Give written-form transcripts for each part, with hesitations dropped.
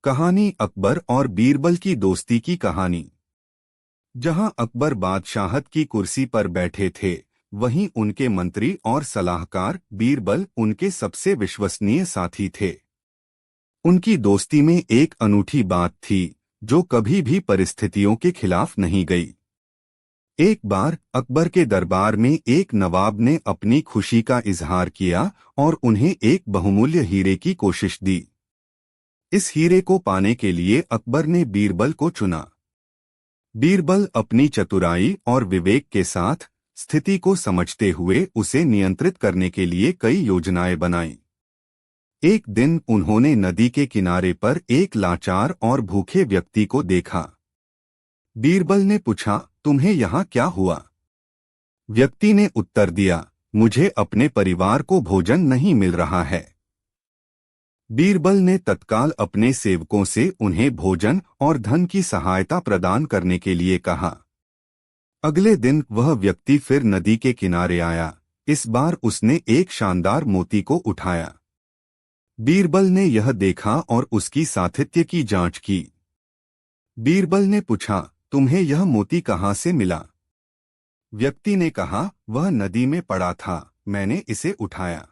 कहानी अकबर और बीरबल की दोस्ती की कहानी। जहां अकबर बादशाहत की कुर्सी पर बैठे थे, वहीं उनके मंत्री और सलाहकार बीरबल उनके सबसे विश्वसनीय साथी थे। उनकी दोस्ती में एक अनूठी बात थी, जो कभी भी परिस्थितियों के खिलाफ नहीं गई। एक बार अकबर के दरबार में एक नवाब ने अपनी खुशी का इजहार किया और उन्हें एक बहुमूल्य हीरे की कोशिश दी। इस हीरे को पाने के लिए अकबर ने बीरबल को चुना। बीरबल अपनी चतुराई और विवेक के साथ स्थिति को समझते हुए उसे नियंत्रित करने के लिए कई योजनाएं बनाईं। एक दिन उन्होंने नदी के किनारे पर एक लाचार और भूखे व्यक्ति को देखा। बीरबल ने पूछा, तुम्हें यहाँ क्या हुआ? व्यक्ति ने उत्तर दिया, मुझे अपने परिवार को भोजन नहीं मिल रहा है। बीरबल ने तत्काल अपने सेवकों से उन्हें भोजन और धन की सहायता प्रदान करने के लिए कहा। अगले दिन वह व्यक्ति फिर नदी के किनारे आया। इस बार उसने एक शानदार मोती को उठाया। बीरबल ने यह देखा और उसकी सातत्य की जांच की। बीरबल ने पूछा, तुम्हें यह मोती कहाँ से मिला? व्यक्ति ने कहा, वह नदी में पड़ा था, मैंने इसे उठाया।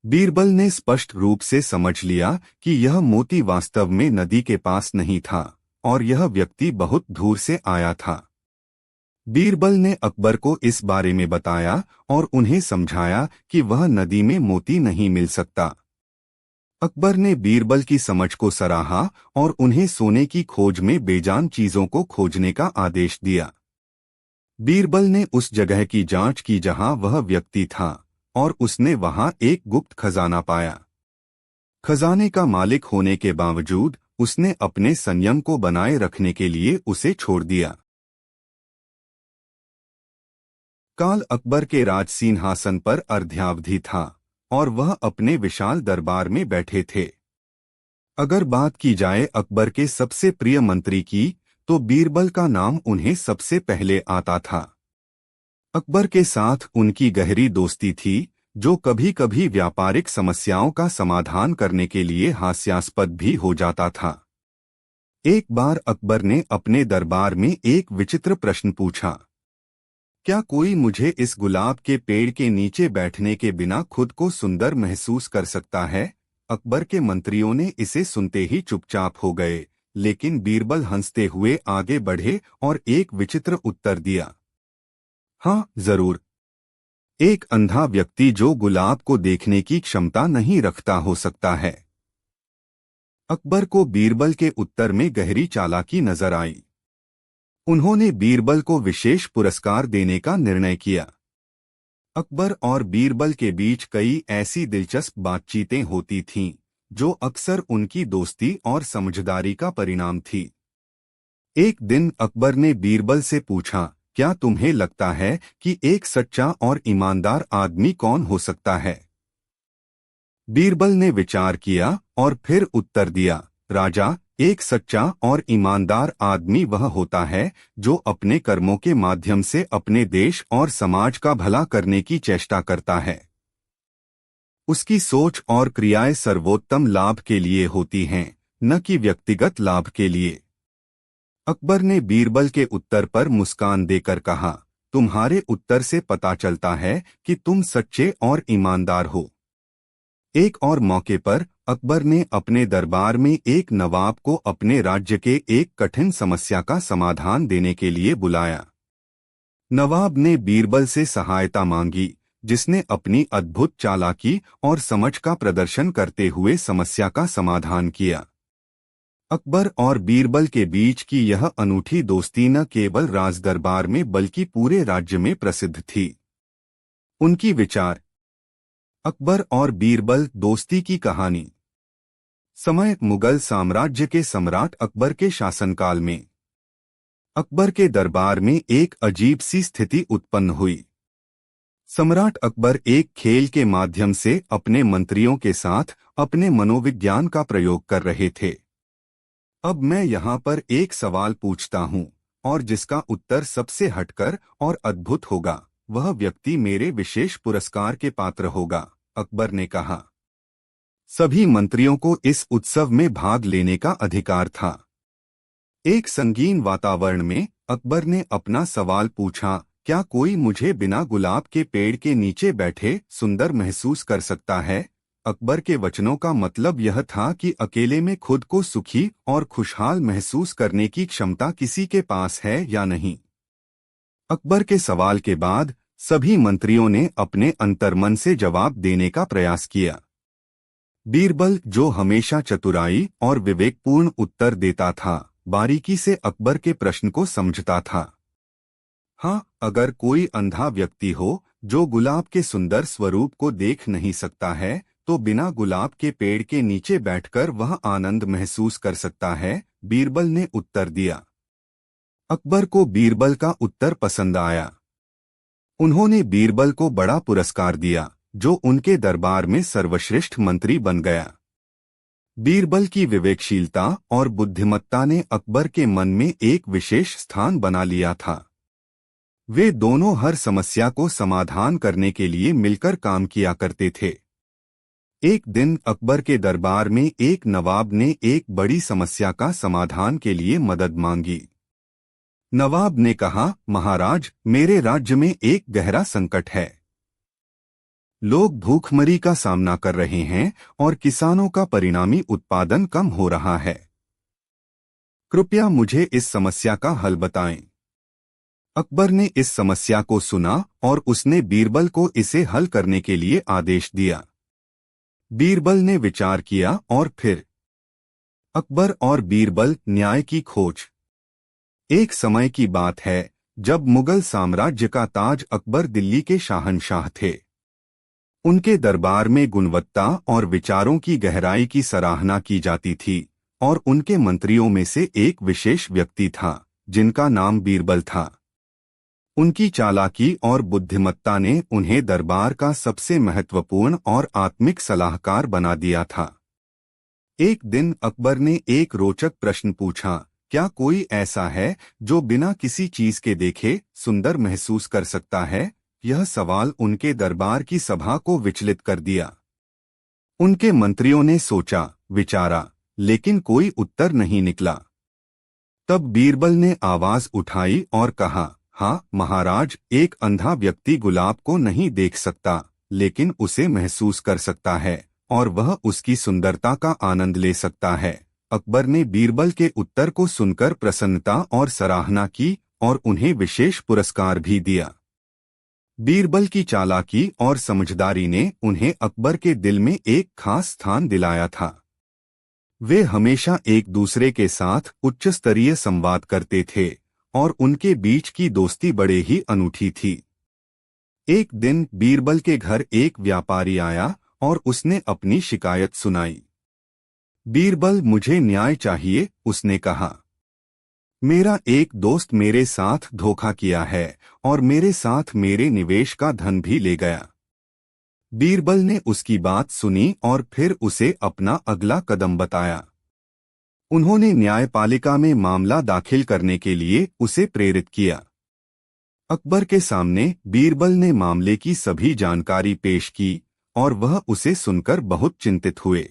बीरबल ने स्पष्ट रूप से समझ लिया कि यह मोती वास्तव में नदी के पास नहीं था और यह व्यक्ति बहुत दूर से आया था। बीरबल ने अकबर को इस बारे में बताया और उन्हें समझाया कि वह नदी में मोती नहीं मिल सकता। अकबर ने बीरबल की समझ को सराहा और उन्हें सोने की खोज में बेजान चीजों को खोजने का आदेश दिया। बीरबल ने उस जगह की जांच की जहां वह व्यक्ति था और उसने वहां एक गुप्त खजाना पाया। खजाने का मालिक होने के बावजूद उसने अपने संयम को बनाए रखने के लिए उसे छोड़ दिया। काल अकबर के राज सिंहासन पर अर्ध्यावधि था और वह अपने विशाल दरबार में बैठे थे। अगर बात की जाए अकबर के सबसे प्रिय मंत्री की, तो बीरबल का नाम उन्हें सबसे पहले आता था। अकबर के साथ उनकी गहरी दोस्ती थी, जो कभी कभी व्यापारिक समस्याओं का समाधान करने के लिए हास्यास्पद भी हो जाता था। एक बार अकबर ने अपने दरबार में एक विचित्र प्रश्न पूछा, क्या कोई मुझे इस गुलाब के पेड़ के नीचे बैठने के बिना खुद को सुंदर महसूस कर सकता है? अकबर के मंत्रियों ने इसे सुनते ही चुपचाप हो गए, लेकिन बीरबल हंसते हुए आगे बढ़े और एक विचित्र उत्तर दिया, हाँ जरूर। एक अंधा व्यक्ति जो गुलाब को देखने की क्षमता नहीं रखता हो सकता है। अकबर को बीरबल के उत्तर में गहरी चालाकी नजर आई। उन्होंने बीरबल को विशेष पुरस्कार देने का निर्णय किया। अकबर और बीरबल के बीच कई ऐसी दिलचस्प बातचीतें होती थीं, जो अक्सर उनकी दोस्ती और समझदारी का परिणाम थी। एक दिन अकबर ने बीरबल से पूछा, क्या तुम्हें लगता है कि एक सच्चा और ईमानदार आदमी कौन हो सकता है? बीरबल ने विचार किया और फिर उत्तर दिया, राजा, एक सच्चा और ईमानदार आदमी वह होता है जो अपने कर्मों के माध्यम से अपने देश और समाज का भला करने की चेष्टा करता है। उसकी सोच और क्रियाएं सर्वोत्तम लाभ के लिए होती हैं, न कि व्यक्तिगत लाभ के लिए। अकबर ने बीरबल के उत्तर पर मुस्कान देकर कहा, तुम्हारे उत्तर से पता चलता है कि तुम सच्चे और ईमानदार हो। एक और मौके पर अकबर ने अपने दरबार में एक नवाब को अपने राज्य के एक कठिन समस्या का समाधान देने के लिए बुलाया। नवाब ने बीरबल से सहायता मांगी, जिसने अपनी अद्भुत चालाकी और समझ का प्रदर्शन करते हुए समस्या का समाधान किया। अकबर और बीरबल के बीच की यह अनूठी दोस्ती न केवल राजदरबार में बल्कि पूरे राज्य में प्रसिद्ध थी। उनकी विचार। अकबर और बीरबल दोस्ती की कहानी। समय मुगल साम्राज्य के सम्राट अकबर के शासनकाल में अकबर के दरबार में एक अजीब सी स्थिति उत्पन्न हुई। सम्राट अकबर एक खेल के माध्यम से अपने मंत्रियों के साथ अपने मनोविज्ञान का प्रयोग कर रहे थे। अब मैं यहाँ पर एक सवाल पूछता हूँ और जिसका उत्तर सबसे हटकर और अद्भुत होगा, वह व्यक्ति मेरे विशेष पुरस्कार के पात्र होगा, अकबर ने कहा। सभी मंत्रियों को इस उत्सव में भाग लेने का अधिकार था। एक संगीन वातावरण में अकबर ने अपना सवाल पूछा, क्या कोई मुझे बिना गुलाब के पेड़ के नीचे बैठे सुंदर महसूस कर सकता है? अकबर के वचनों का मतलब यह था कि अकेले में खुद को सुखी और खुशहाल महसूस करने की क्षमता किसी के पास है या नहीं। अकबर के सवाल के बाद सभी मंत्रियों ने अपने अंतर्मन से जवाब देने का प्रयास किया। बीरबल, जो हमेशा चतुराई और विवेकपूर्ण उत्तर देता था, बारीकी से अकबर के प्रश्न को समझता था। हाँ, अगर कोई अंधा व्यक्ति हो जो गुलाब के सुंदर स्वरूप को देख नहीं सकता है, तो बिना गुलाब के पेड़ के नीचे बैठकर वह आनंद महसूस कर सकता है, बीरबल ने उत्तर दिया। अकबर को बीरबल का उत्तर पसंद आया। उन्होंने बीरबल को बड़ा पुरस्कार दिया, जो उनके दरबार में सर्वश्रेष्ठ मंत्री बन गया। बीरबल की विवेकशीलता और बुद्धिमत्ता ने अकबर के मन में एक विशेष स्थान बना लिया था। वे दोनों हर समस्या को समाधान करने के लिए मिलकर काम किया करते थे। एक दिन अकबर के दरबार में एक नवाब ने एक बड़ी समस्या का समाधान के लिए मदद मांगी। नवाब ने कहा, महाराज, मेरे राज्य में एक गहरा संकट है। लोग भूखमरी का सामना कर रहे हैं और किसानों का परिणामी उत्पादन कम हो रहा है। कृपया मुझे इस समस्या का हल बताएं। अकबर ने इस समस्या को सुना और उसने बीरबल को इसे हल करने के लिए आदेश दिया। बीरबल ने विचार किया और फिर अकबर और बीरबल न्याय की खोज। एक समय की बात है जब मुगल साम्राज्य का ताज अकबर दिल्ली के शाहनशाह थे। उनके दरबार में गुणवत्ता और विचारों की गहराई की सराहना की जाती थी और उनके मंत्रियों में से एक विशेष व्यक्ति था जिनका नाम बीरबल था। उनकी चालाकी और बुद्धिमत्ता ने उन्हें दरबार का सबसे महत्वपूर्ण और आत्मिक सलाहकार बना दिया था। एक दिन अकबर ने एक रोचक प्रश्न पूछा, क्या कोई ऐसा है जो बिना किसी चीज के देखे सुंदर महसूस कर सकता है? यह सवाल उनके दरबार की सभा को विचलित कर दिया। उनके मंत्रियों ने सोचा, विचारा, लेकिन कोई उत्तर नहीं निकला। तब बीरबल ने आवाज उठाई और कहा, हाँ महाराज, एक अंधा व्यक्ति गुलाब को नहीं देख सकता, लेकिन उसे महसूस कर सकता है और वह उसकी सुंदरता का आनंद ले सकता है। अकबर ने बीरबल के उत्तर को सुनकर प्रसन्नता और सराहना की और उन्हें विशेष पुरस्कार भी दिया। बीरबल की चालाकी और समझदारी ने उन्हें अकबर के दिल में एक खास स्थान दिलाया था। वे हमेशा एक दूसरे के साथ उच्च स्तरीय संवाद करते थे और उनके बीच की दोस्ती बड़े ही अनूठी थी। एक दिन बीरबल के घर एक व्यापारी आया और उसने अपनी शिकायत सुनाई। बीरबल, मुझे न्याय चाहिए, उसने कहा। मेरा एक दोस्त मेरे साथ धोखा किया है और मेरे साथ मेरे निवेश का धन भी ले गया। बीरबल ने उसकी बात सुनी और फिर उसे अपना अगला कदम बताया। उन्होंने न्यायपालिका में मामला दाखिल करने के लिए उसे प्रेरित किया। अकबर के सामने बीरबल ने मामले की सभी जानकारी पेश की और वह उसे सुनकर बहुत चिंतित हुए।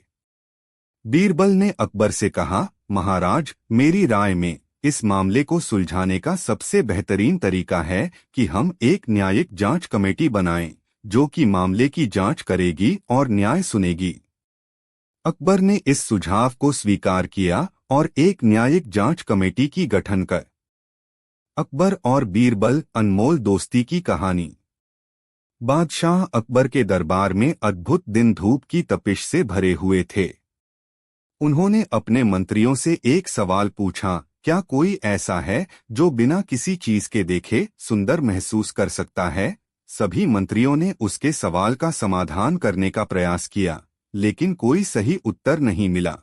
बीरबल ने अकबर से कहा, महाराज, मेरी राय में इस मामले को सुलझाने का सबसे बेहतरीन तरीका है कि हम एक न्यायिक जांच कमेटी बनाएं, जो कि मामले की जांच करेगी और न्याय सुनेगी। अकबर ने इस सुझाव को स्वीकार किया और एक न्यायिक जांच कमेटी की गठन कर। अकबर और बीरबल, अनमोल दोस्ती की कहानी। बादशाह अकबर के दरबार में अद्भुत दिन धूप की तपिश से भरे हुए थे। उन्होंने अपने मंत्रियों से एक सवाल पूछा, क्या कोई ऐसा है जो बिना किसी चीज के देखे सुंदर महसूस कर सकता है? सभी मंत्रियों ने उसके सवाल का समाधान करने का प्रयास किया, लेकिन कोई सही उत्तर नहीं मिला।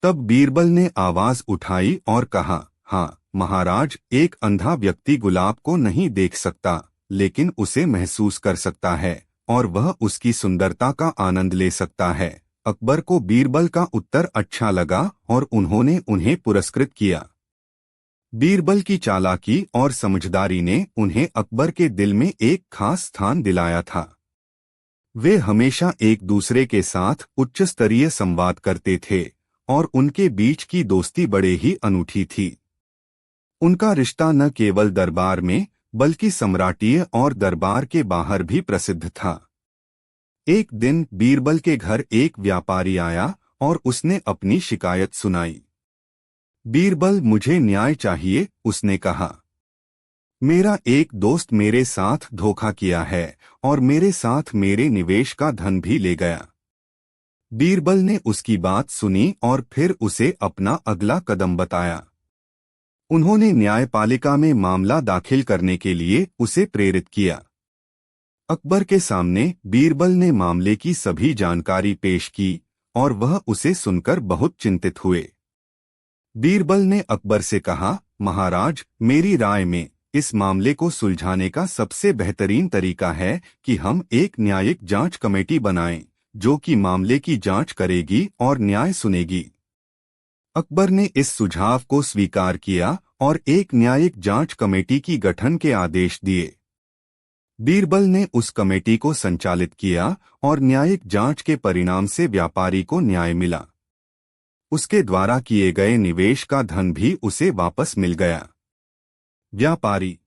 तब बीरबल ने आवाज उठाई और कहा, हाँ महाराज, एक अंधा व्यक्ति गुलाब को नहीं देख सकता, लेकिन उसे महसूस कर सकता है और वह उसकी सुंदरता का आनंद ले सकता है। अकबर को बीरबल का उत्तर अच्छा लगा और उन्होंने उन्हें पुरस्कृत किया। बीरबल की चालाकी और समझदारी ने उन्हें अकबर के दिल में एक खास स्थान दिलाया था। वे हमेशा एक दूसरे के साथ उच्च स्तरीय संवाद करते थे और उनके बीच की दोस्ती बड़े ही अनूठी थी। उनका रिश्ता न केवल दरबार में बल्कि सम्राटीय और दरबार के बाहर भी प्रसिद्ध था। एक दिन बीरबल के घर एक व्यापारी आया और उसने अपनी शिकायत सुनाई। बीरबल, मुझे न्याय चाहिए, उसने कहा। मेरा एक दोस्त मेरे साथ धोखा किया है और मेरे साथ मेरे निवेश का धन भी ले गया। बीरबल ने उसकी बात सुनी और फिर उसे अपना अगला कदम बताया। उन्होंने न्यायपालिका में मामला दाखिल करने के लिए उसे प्रेरित किया। अकबर के सामने बीरबल ने मामले की सभी जानकारी पेश की और वह उसे सुनकर बहुत चिंतित हुए। बीरबल ने अकबर से कहा, महाराज, मेरी राय में इस मामले को सुलझाने का सबसे बेहतरीन तरीका है कि हम एक न्यायिक जांच कमेटी बनाएं, जो कि मामले की जांच करेगी और न्याय सुनेगी। अकबर ने इस सुझाव को स्वीकार किया और एक न्यायिक जांच कमेटी की गठन के आदेश दिए। बीरबल ने उस कमेटी को संचालित किया और न्यायिक जांच के परिणाम से व्यापारी को न्याय मिला। उसके द्वारा किए गए निवेश का धन भी उसे वापस मिल गया। व्यापारी।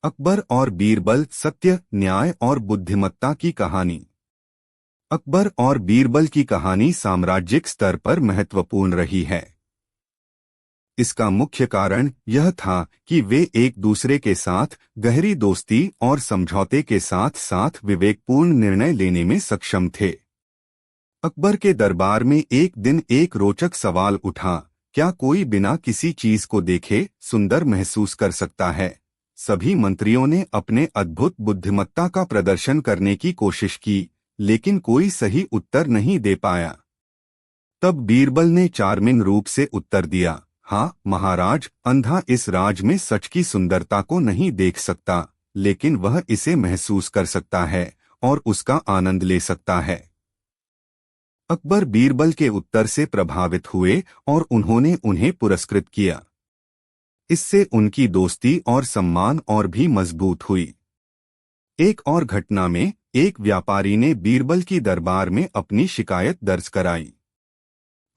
अकबर और बीरबल, सत्य, न्याय और बुद्धिमत्ता की कहानी। अकबर और बीरबल की कहानी साम्राज्यिक स्तर पर महत्वपूर्ण रही है। इसका मुख्य कारण यह था कि वे एक दूसरे के साथ गहरी दोस्ती और समझौते के साथ साथ विवेकपूर्ण निर्णय लेने में सक्षम थे। अकबर के दरबार में एक दिन एक रोचक सवाल उठा, क्या कोई बिना किसी चीज को देखे सुंदर महसूस कर सकता है? सभी मंत्रियों ने अपने अद्भुत बुद्धिमत्ता का प्रदर्शन करने की कोशिश की, लेकिन कोई सही उत्तर नहीं दे पाया। तब बीरबल ने चार्मिंग रूप से उत्तर दिया, हाँ महाराज, अंधा इस राज में सच की सुंदरता को नहीं देख सकता, लेकिन वह इसे महसूस कर सकता है और उसका आनंद ले सकता है। अकबर बीरबल के उत्तर से प्रभावित हुए और उन्होंने उन्हें पुरस्कृत किया। इससे उनकी दोस्ती और सम्मान और भी मजबूत हुई। एक और घटना में एक व्यापारी ने बीरबल की दरबार में अपनी शिकायत दर्ज कराई।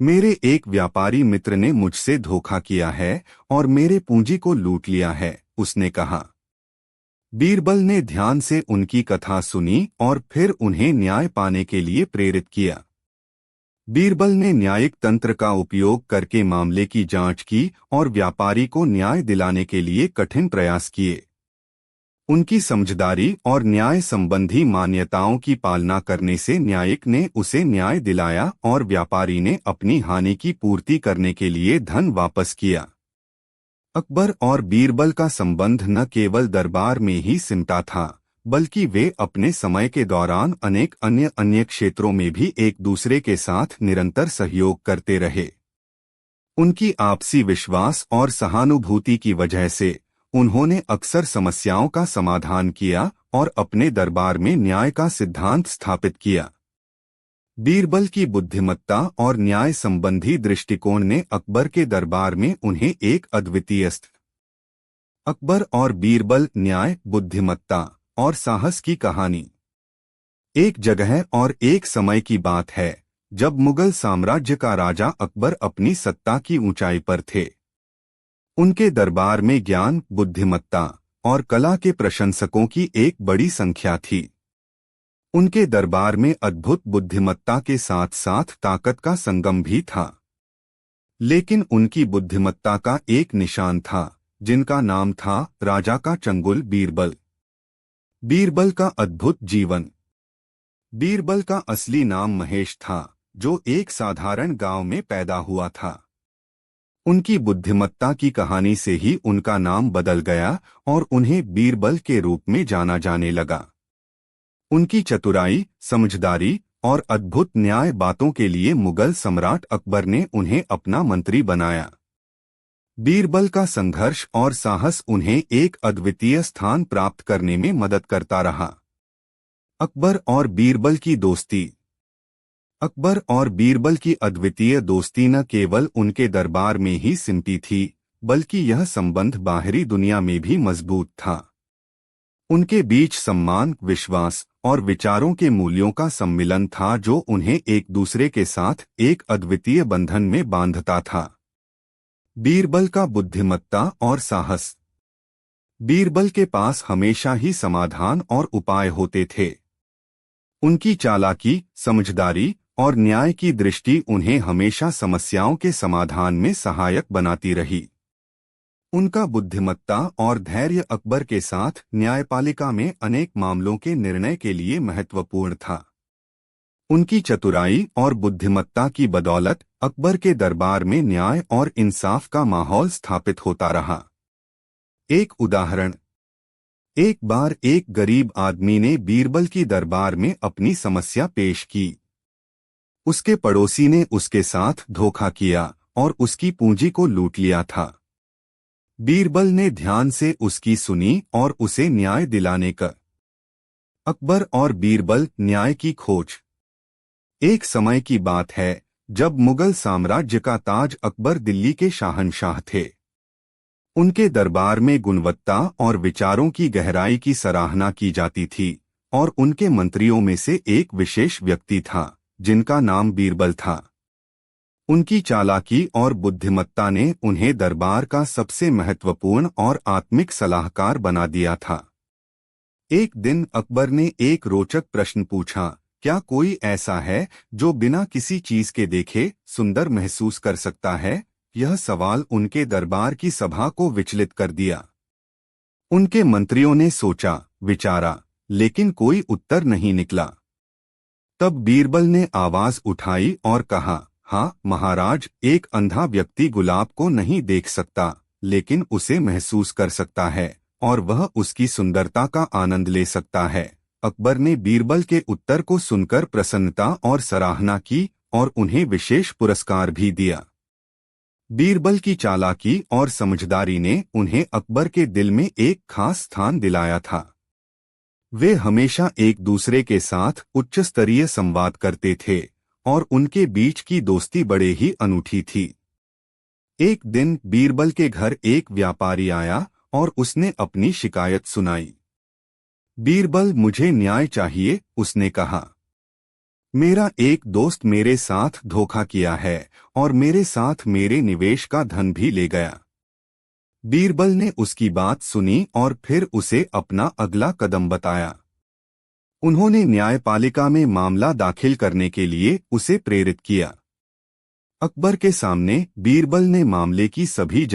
मेरे एक व्यापारी मित्र ने मुझसे धोखा किया है और मेरे पूंजी को लूट लिया है, उसने कहा। बीरबल ने ध्यान से उनकी कथा सुनी और फिर उन्हें न्याय पाने के लिए प्रेरित किया। बीरबल ने न्यायिक तंत्र का उपयोग करके मामले की जांच की और व्यापारी को न्याय दिलाने के लिए कठिन प्रयास किए। उनकी समझदारी और न्याय संबंधी मान्यताओं की पालना करने से न्यायिक ने उसे न्याय दिलाया और व्यापारी ने अपनी हानि की पूर्ति करने के लिए धन वापस किया। अकबर और बीरबल का संबंध न केवल दरबार में ही सिमटा था, बल्कि वे अपने समय के दौरान अनेक अन्य क्षेत्रों में भी एक दूसरे के साथ निरंतर सहयोग करते रहे। उनकी आपसी विश्वास और सहानुभूति की वजह से उन्होंने अक्सर समस्याओं का समाधान किया और अपने दरबार में न्याय का सिद्धांत स्थापित किया। बीरबल की बुद्धिमत्ता और न्याय संबंधी दृष्टिकोण ने अकबर के दरबार में उन्हें एक अद्वितीय अकबर और बीरबल, न्याय, बुद्धिमत्ता और साहस की कहानी। एक जगह और एक समय की बात है जब मुगल साम्राज्य का राजा अकबर अपनी सत्ता की ऊंचाई पर थे। उनके दरबार में ज्ञान, बुद्धिमत्ता और कला के प्रशंसकों की एक बड़ी संख्या थी। उनके दरबार में अद्भुत बुद्धिमत्ता के साथ साथ ताकत का संगम भी था। लेकिन उनकी बुद्धिमत्ता का एक निशान था, जिनका नाम था राजा का चंगुल बीरबल। बीरबल का अद्भुत जीवन। बीरबल का असली नाम महेश था, जो एक साधारण गांव में पैदा हुआ था। उनकी बुद्धिमत्ता की कहानी से ही उनका नाम बदल गया और उन्हें बीरबल के रूप में जाना जाने लगा। उनकी चतुराई, समझदारी और अद्भुत न्याय बातों के लिए मुगल सम्राट अकबर ने उन्हें अपना मंत्री बनाया। बीरबल का संघर्ष और साहस उन्हें एक अद्वितीय स्थान प्राप्त करने में मदद करता रहा। अकबर और बीरबल की दोस्ती। अकबर और बीरबल की अद्वितीय दोस्ती न केवल उनके दरबार में ही सिमटी थी, बल्कि यह संबंध बाहरी दुनिया में भी मजबूत था। उनके बीच सम्मान, विश्वास और विचारों के मूल्यों का सम्मिलन था जो उन्हें एक दूसरे के साथ एक अद्वितीय बंधन में बांधता था। बीरबल का बुद्धिमत्ता और साहस। बीरबल के पास हमेशा ही समाधान और उपाय होते थे। उनकी चालाकी, समझदारी और न्याय की दृष्टि उन्हें हमेशा समस्याओं के समाधान में सहायक बनाती रही। उनका बुद्धिमत्ता और धैर्य अकबर के साथ न्यायपालिका में अनेक मामलों के निर्णय के लिए महत्वपूर्ण था। उनकी चतुराई और बुद्धिमत्ता की बदौलत अकबर के दरबार में न्याय और इंसाफ का माहौल स्थापित होता रहा। एक उदाहरण। एक बार एक गरीब आदमी ने बीरबल की दरबार में अपनी समस्या पेश की। उसके पड़ोसी ने उसके साथ धोखा किया और उसकी पूंजी को लूट लिया था। बीरबल ने ध्यान से उसकी सुनी और उसे न्याय दिलाने का। अकबर और बीरबल न्याय की खोज। एक समय की बात है जब मुगल साम्राज्य का ताज अकबर दिल्ली के शाहनशाह थे। उनके दरबार में गुणवत्ता और विचारों की गहराई की सराहना की जाती थी और उनके मंत्रियों में से एक विशेष व्यक्ति था जिनका नाम बीरबल था। उनकी चालाकी और बुद्धिमत्ता ने उन्हें दरबार का सबसे महत्वपूर्ण और आत्मिक सलाहकार बना दिया था। एक दिन अकबर ने एक रोचक प्रश्न पूछा, क्या कोई ऐसा है जो बिना किसी चीज के देखे सुंदर महसूस कर सकता है? यह सवाल उनके दरबार की सभा को विचलित कर दिया। उनके मंत्रियों ने सोचा, विचारा, लेकिन कोई उत्तर नहीं निकला। तब बीरबल ने आवाज उठाई और कहा, हाँ महाराज, एक अंधा व्यक्ति गुलाब को नहीं देख सकता, लेकिन उसे महसूस कर सकता है और वह उसकी सुंदरता का आनंद ले सकता है। अकबर ने बीरबल के उत्तर को सुनकर प्रसन्नता और सराहना की और उन्हें विशेष पुरस्कार भी दिया। बीरबल की चालाकी और समझदारी ने उन्हें अकबर के दिल में एक खास स्थान दिलाया था। वे हमेशा एक दूसरे के साथ उच्च स्तरीय संवाद करते थे और उनके बीच की दोस्ती बड़े ही अनूठी थी। एक दिन बीरबल के घर एक व्यापारी आया और उसने अपनी शिकायत सुनाई। बीरबल, मुझे न्याय चाहिए, उसने कहा। मेरा एक दोस्त मेरे साथ धोखा किया है और मेरे साथ मेरे निवेश का धन भी ले गया। बीरबल ने उसकी बात सुनी और फिर उसे अपना अगला कदम बताया। उन्होंने न्यायपालिका में मामला दाखिल करने के लिए उसे प्रेरित किया। अकबर के सामने बीरबल ने मामले की सभी